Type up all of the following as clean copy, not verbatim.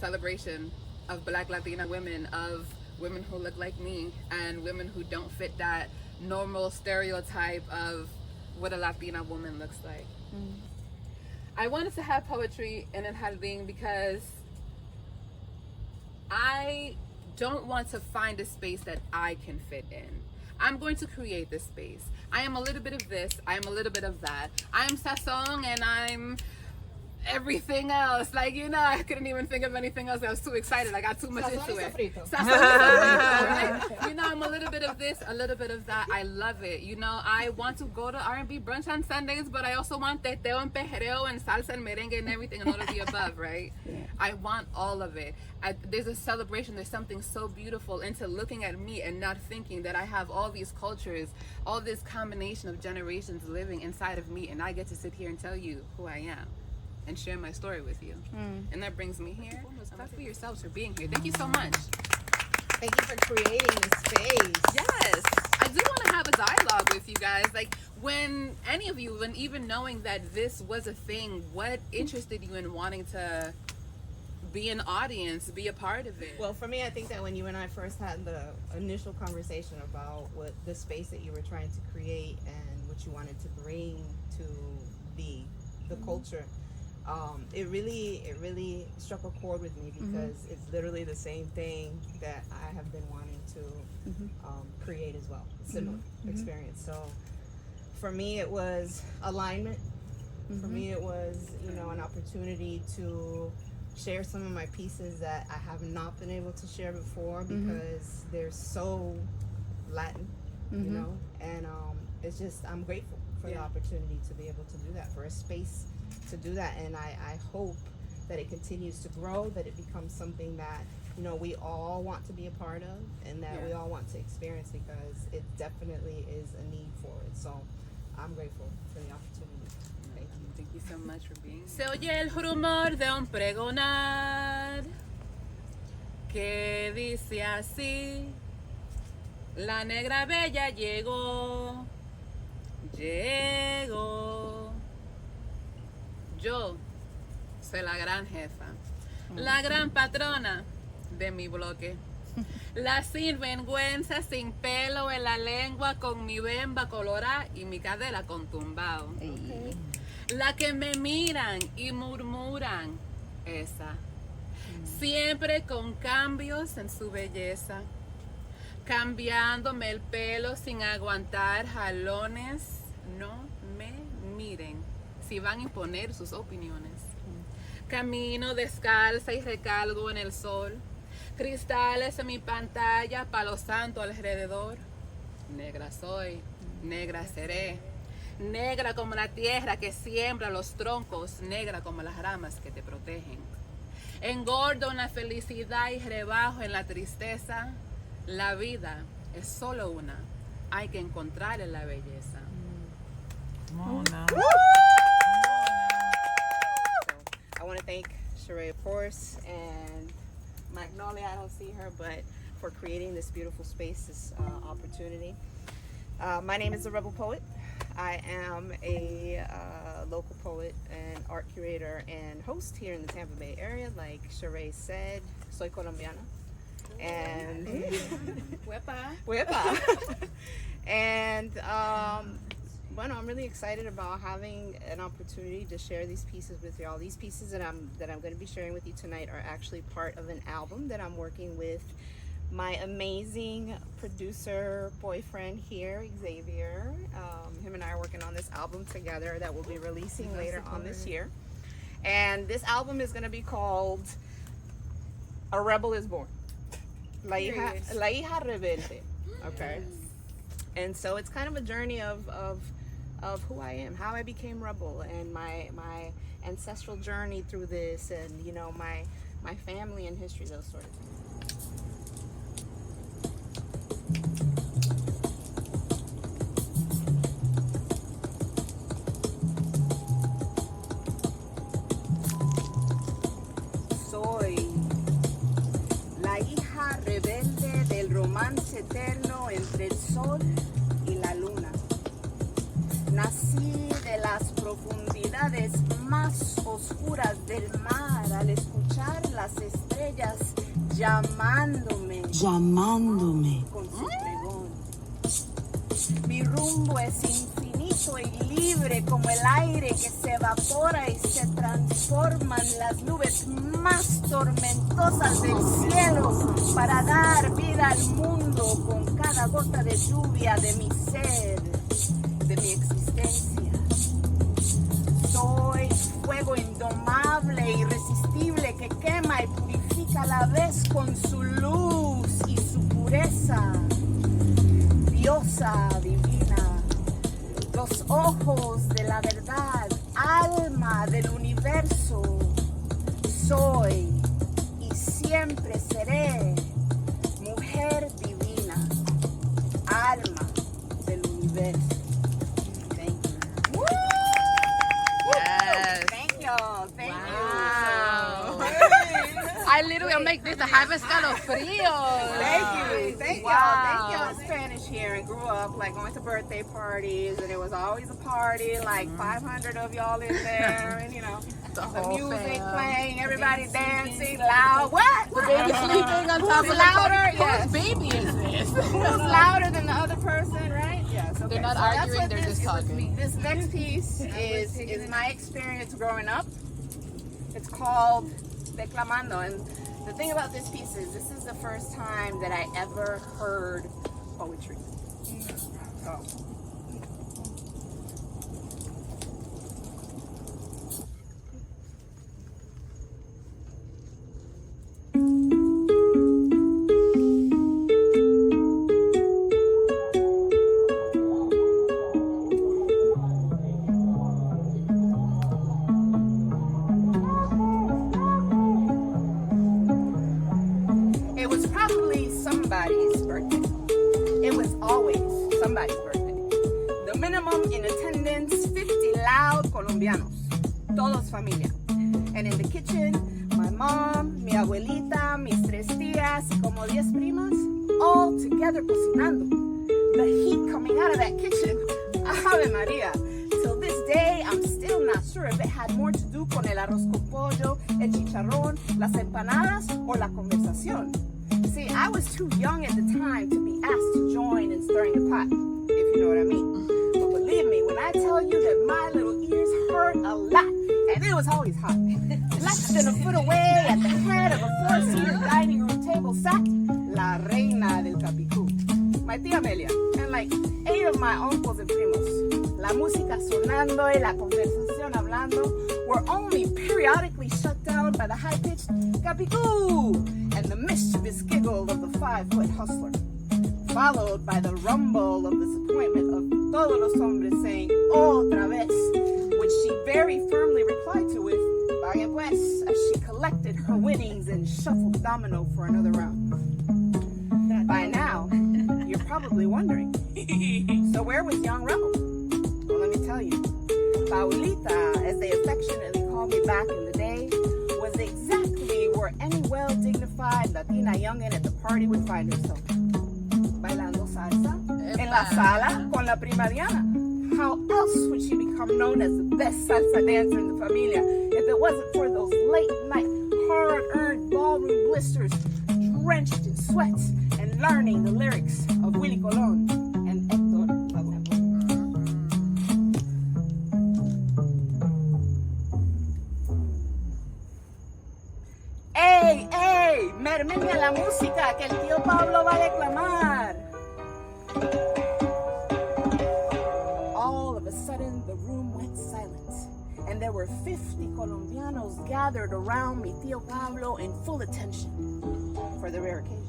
celebration of Black Latina women, of women who look like me, and women who don't fit that normal stereotype of what a Latina woman looks like. I wanted to have poetry in El Jardín because I don't want to find a space that I can fit in. I'm going to create this space. I am a little bit of this, I am a little bit of that. I'm sazón and I'm everything else. Like, you know, I couldn't even think of anything else. I was too excited. I got too much into it. Right? You know, I'm a little bit of this, a little bit of that. I love it. You know, I want to go to R&B brunch on Sundays, but I also want teteo and perreo and salsa and merengue and everything and all of the above, right? Yeah. I want all of it. There's a celebration. There's something so beautiful into looking at me and not thinking that I have all these cultures, all this combination of generations living inside of me, and I get to sit here and tell you who I am and share my story with you. And that brings me here. Clap for yourselves for being here. Thank you so much. Thank you for creating this space. Yes. I do want to have a dialogue with you guys. Like, when any of you, when even knowing that this was a thing, what interested you in wanting to be an audience, be a part of it? Well, for me, I think that when you and I first had the initial conversation about what the space that you were trying to create and what you wanted to bring to the culture, it really struck a chord with me because it's literally the same thing that I have been wanting to create as well, similar experience. So for me, it was alignment. For me, it was, you know, an opportunity to share some of my pieces that I have not been able to share before because they're so Latin, you know, and it's just, I'm grateful for the opportunity to be able to do that, for a space to do that. And I hope that it continues to grow, that it becomes something that, you know, we all want to be a part of and that we all want to experience, because it definitely is a need for it. So I'm grateful for the opportunity. Thank you. Thank you so much for being here. Se oye el rumor de un pregonar que dice así: la negra bella llegó. Yo soy la gran jefa, la gran patrona de mi bloque, la sinvergüenza sin pelo en la lengua, con mi bemba colorada y mi cadera con tumbao. La que me miran y murmuran, esa, siempre con cambios en su belleza, cambiándome el pelo sin aguantar jalones. No me miren si van a imponer sus opiniones. Camino descalza y recalgo en el sol, cristales en mi pantalla, palo santo alrededor. Negra soy, negra seré, negra como la tierra que siembra los troncos, negra como las ramas que te protegen. Engordo en la felicidad y rebajo en la tristeza. La vida es solo una, hay que encontrar en la belleza. Mona. I want to thank Sharee, of course, and Magnolia, I don't see her, but for creating this beautiful space, this opportunity. My name is the Rebel Poet. I am a local poet and art curator and host here in the Tampa Bay area. Like Sharee said, soy colombiana. And Huepa. And bueno, I'm really excited about having an opportunity to share these pieces with y'all. These pieces that I'm going to be sharing with you tonight are actually part of an album that I'm working with my amazing producer boyfriend here, Xavier. Him and I are working on this album together that we'll be releasing later on this year. And this album is going to be called A Rebel is Born. La Hija Rebelde. Okay. And so it's kind of a journey of who I am, how I became rebel, and my ancestral journey through this, and, you know, my family and history, those sort of things. Soy la hija rebelde del romance eterno entre el sol y la luna. Nací de las profundidades más oscuras del mar al escuchar las estrellas llamándome con su pregón. Mi rumbo es infinito y libre como el aire que se evapora y se transforma en las nubes más tormentosas del cielo para dar vida al mundo con cada gota de lluvia de mi ser, de mi existencia. Soy fuego indomable, irresistible, que quema y purifica a la vez con su luz y su pureza. Diosa divina, los ojos de la verdad, alma del universo. Soy y siempre seré mujer divina, alma del universo. Thank you. Woo! Yes. Thank you. Thank Wow. you. I literally will make this a harvest escalofríos. Thank you. Thank Wow. y'all. Thank y'all. I'm Spanish here and grew up like going to birthday parties, and it was always a party, like 500 of y'all in there, and you know, The the whole music fam. playing, everybody dancing loud. What? The baby sleeping on top Who's of louder? the Yes. Whose baby is this? Who's louder than the other person, right? Yes. Okay. They're not So that's arguing, what they're this just talking. This next piece is my experience growing up. It's called Declamando, and the thing about this piece is this is the first time that I ever heard poetry. So. It was probably somebody's birthday. It was always somebody's birthday. The minimum in attendance, 50 loud colombianos. Todos familia. And in the kitchen, my mom, mi abuelita, mis tres tías, y como 10 primas, all together cocinando. The heat coming out of that kitchen, Ave Maria. Till this day, I'm still not sure if it had more to do con el arroz con pollo, el chicharrón, las empanadas, or la conversación. See, I was too young at the time to be asked to join in stirring the pot, if you know what I mean. But believe me, when I tell you that my little ears heard a lot, and it was always hot. Less than a foot away at the head of a four-seater dining room table sat La Reina del Capicú, my tía Amelia, and like 8 of my uncles and primos. La música sonando y la conversación hablando were only periodically shut down by the high-pitched Capicú and the mischievous giggle of the 5-foot hustler, followed by the rumble of disappointment of todos los hombres saying otra vez, which she very firmly replied to with "Pague pues," as she collected her winnings and shuffled domino for another round. By now, you're probably wondering, so where was young Rebel? Well, let me tell you. Paulita, as they affectionately called me back in the day, was exactly where any well-dignified Latina youngin' at the party would find herself. Bailando salsa en la sala con la prima Diana. How else would she become known as the best salsa dancer in the familia if it wasn't for those late-night, hard-earned ballroom blisters, drenched in sweat, and learning the lyrics of Willie Colon and Héctor Lavoe? ¡Ey, ey! ¡Mermenme a la música que el tío Pablo va a declamar! All of a sudden, the room went silent, and there were 50 Colombianos gathered around mi tío Pablo in full attention for the rare occasion.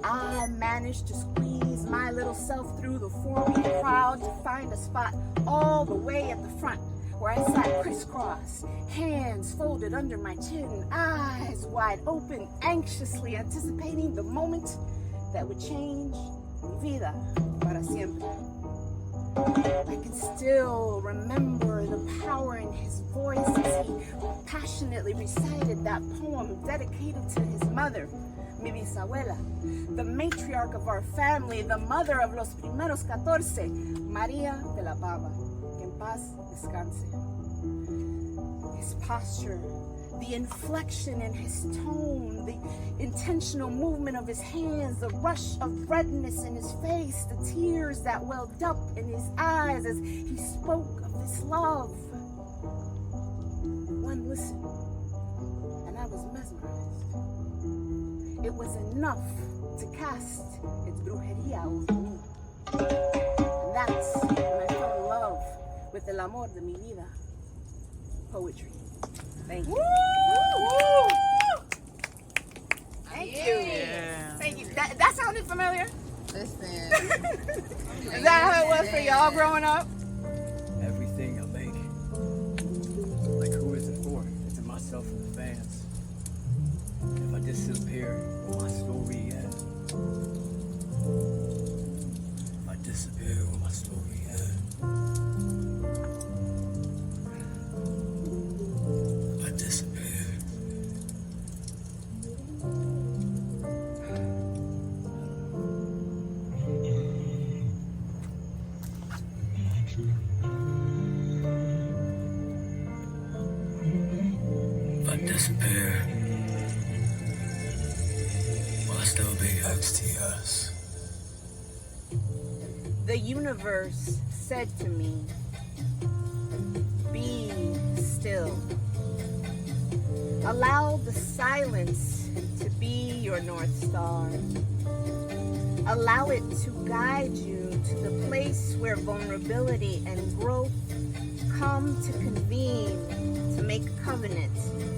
I managed to squeeze my little self through the forming crowd to find a spot all the way at the front, where I sat crisscross, hands folded under my chin, eyes wide open, anxiously anticipating the moment that would change mi vida para siempre. I can still remember the power in his voice as he passionately recited that poem dedicated to his mother, mi bisabuela, the matriarch of our family, the mother of los primeros 14, María de la Pava. paz descanse. His posture, the inflection in his tone, the intentional movement of his hands, the rush of redness in his face, the tears that welled up in his eyes as he spoke of this love. One listened, and I was mesmerized. It was enough to cast its brujeria over me. And that's when I fell in love with el amor de mi vida, poetry. Thank you. Thank you. Yeah. Thank you. That sounded familiar. Listen. Is that how it was for y'all growing up? Everything I make, like who is it for? Is it myself and the fans? If I disappear, will my story end? If I disappear, will my story end? If I disappear. If I disappear, will I still be XTS? The universe said to me, be still. Allow the silence to be your North Star. Allow it to guide you to the place where vulnerability and growth come to convene to make a covenant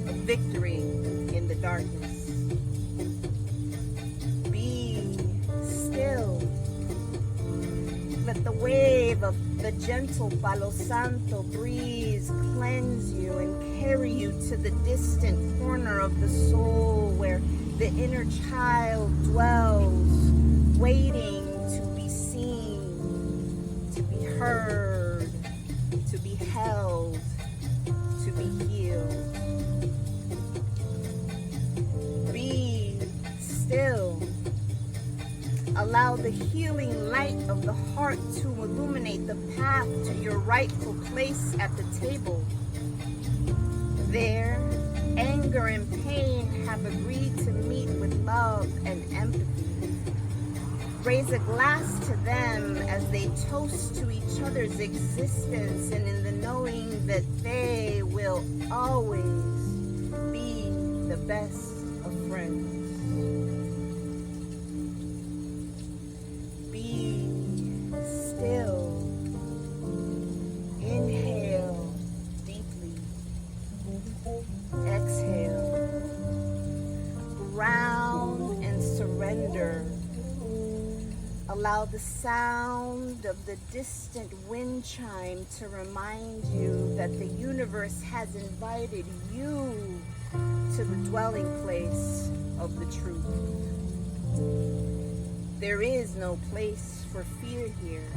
of victory in the darkness. Be still. Let the wave of the gentle Palo Santo breeze cleanse you and carry you to the distant corner of the soul where the inner child dwells, waiting to be seen, to be heard, to be held, to be healed. Be still. Allow the healing light of the heart to illuminate the path to your rightful place at the table. There, anger and pain have agreed to meet with love and empathy. Raise a glass to them as they toast to each other's existence and in the knowing that they will always be the best of friends. Be still. Inhale deeply. Exhale. Ground and surrender. Allow the sound of the distant wind chime to remind you that the universe has invited you to the dwelling place of the truth. There is no place for fear here.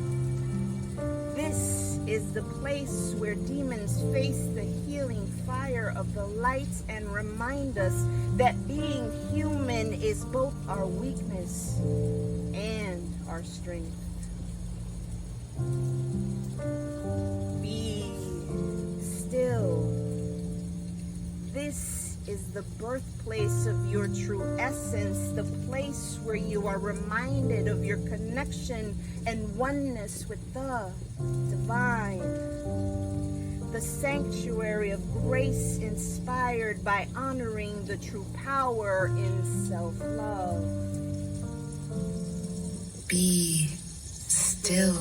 This is the place where demons face the healing fire of the light and remind us that being human is both our weakness and our strength. Be still. This is the birthplace of your true essence, the place where you are reminded of your connection and oneness with the divine. The sanctuary of grace inspired by honoring the true power in self-love. Be still.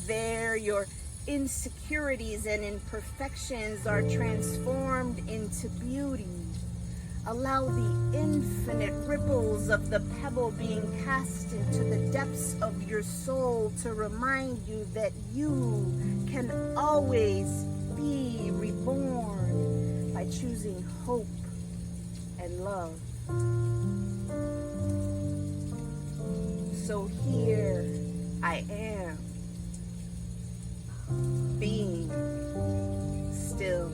There, your insecurities and imperfections are transformed into beauty. Allow the infinite ripples of the pebble being cast into the depths of your soul to remind you that you can always be reborn by choosing hope and love. So here I am, being still.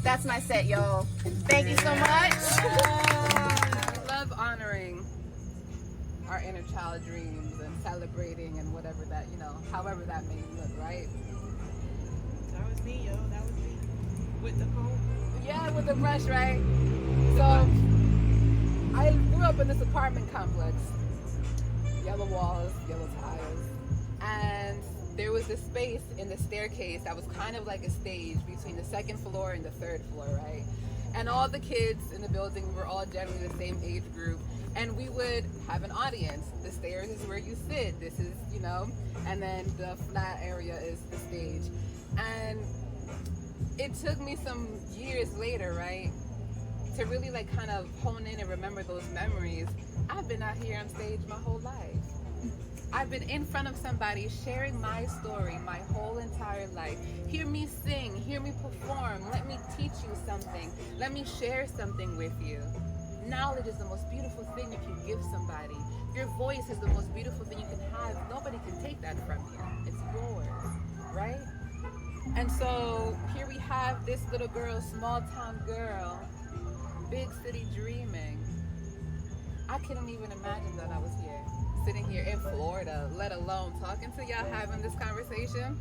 That's my set, y'all. Thank you so much. I love honoring our inner child dreams and celebrating and whatever that, however that may look, right? That was me, yo. That was me. With the comb. Yeah, with the brush, right? So, I grew up in this apartment complex. Yellow walls, yellow tiles. And there was this space in the staircase that was kind of like a stage between the second floor and the third floor, right? And all the kids in the building were all generally the same age group. And we would have an audience. The stairs is where you sit. This is, and then the flat area is the stage. And it took me some years later, right, to really like kind of hone in and remember those memories. I've been out here on stage my whole life. I've been in front of somebody sharing my story my whole entire life. Hear me sing, hear me perform, let me teach you something, let me share something with you. Knowledge is the most beautiful thing you can give somebody. Your voice is the most beautiful thing you can have. Nobody can take that from you. It's yours, right? And so here we have this little girl, small town girl, big city dreaming. I couldn't even imagine that I was here, sitting here in Florida, let alone talking to y'all, having this conversation.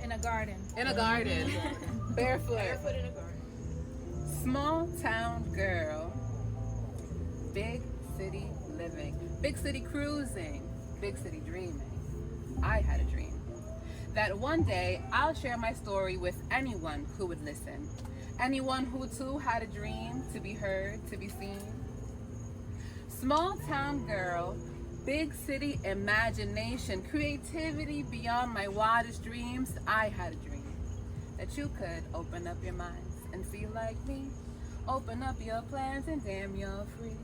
In a garden. In a garden. Barefoot. Barefoot in a garden. Small town girl, big city living, big city cruising, big city dreaming. I had a dream that one day I'll share my story with anyone who would listen. Anyone who too had a dream to be heard, to be seen. Small town girl, big city imagination, creativity beyond my wildest dreams. I had a dream that you could open up your minds and feel like me. Open up your plans and damn, you're free.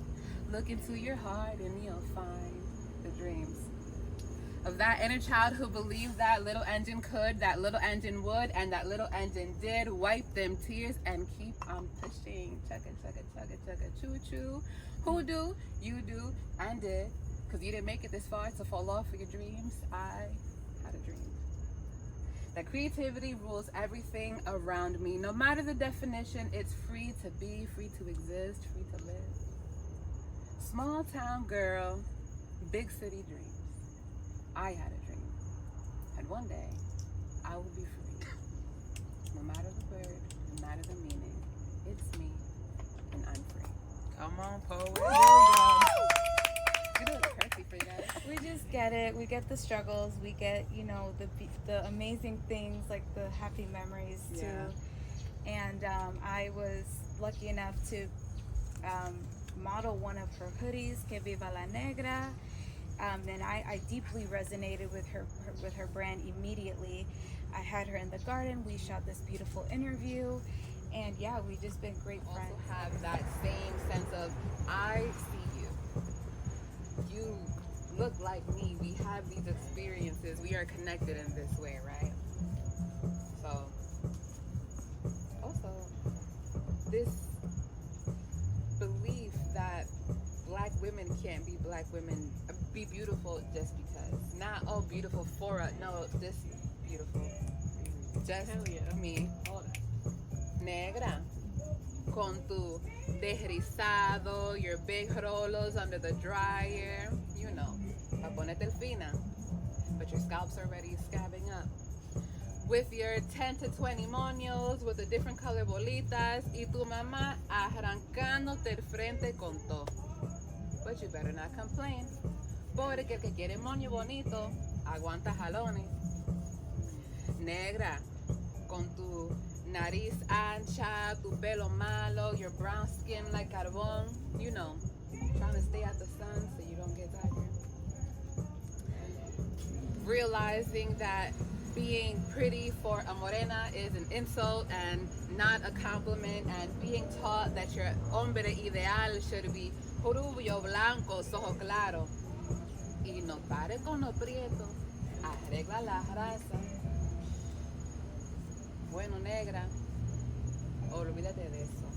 Look into your heart and you'll find the dreams of that inner child who believed that little engine could, that little engine would, and that little engine did. Wipe them tears and keep on pushing. Chugga, chugga, chugga, chugga, choo choo. Who do? You do and did. Because you didn't make it this far to fall off for your dreams. I had a dream that creativity rules everything around me. No matter the definition, it's free to be, free to exist, free to live. Small town girl, big city dreams. I had a dream. And one day, I will be free. No matter the word, no matter the meaning, it's me, and I'm free. Come on, poet. You know it's crazy for you guys. We just get it. We get the struggles. We get, the amazing things, like the happy memories too. Yeah. And I was lucky enough to model one of her hoodies, Que Viva la Negra. And I deeply resonated with her brand immediately. I had her in the garden. We shot this beautiful interview. And yeah, we've just been great friends. Also have that same sense of, I see you. You look like me. We have these experiences. We are connected in this way, right? So, also, this belief that Black women can't be Black women, be beautiful just because. Not, oh, beautiful for us. No, this beautiful. Just me. Negra. Con tu desrizado, your big rolos under the dryer, pa ponerte fina. But your scalp's already scabbing up. With your 10 to 20 moños, with the different color bolitas, y tu mamá arrancándote el frente con todo. But you better not complain, porque el que quiere moño bonito, aguanta jalones. Negra, con tu nariz ancha, tu pelo malo, your brown skin like carbón, trying to stay out the sun so you don't get tired. Realizing that being pretty for a morena is an insult and not a compliment, and being taught that your hombre ideal should be rubio, blanco, ojo claro. Y no pare con lo prieto, arregla la raza. Bueno, negra, olvídate de eso.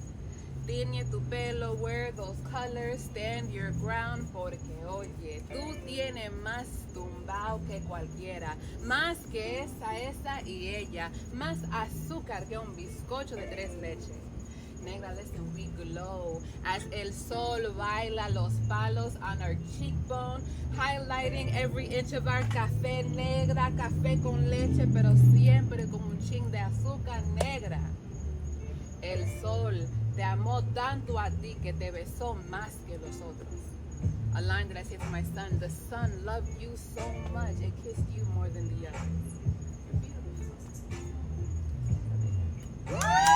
Tiñe tu pelo, wear those colors, stand your ground, porque oye, tú tienes más tumba wow que cualquiera. Más que esa y ella. Más azúcar que un bizcocho de 3 leches. Negra, listen, we glow as el sol baila los palos on our cheekbone, highlighting every inch of our café. Negra, café con leche, pero siempre con un chin de azúcar. Negra, el sol te amó tanto a ti que te besó más que los otros. A line that I say to my son: the sun loved you so much it kissed you more than the others. You're beautiful.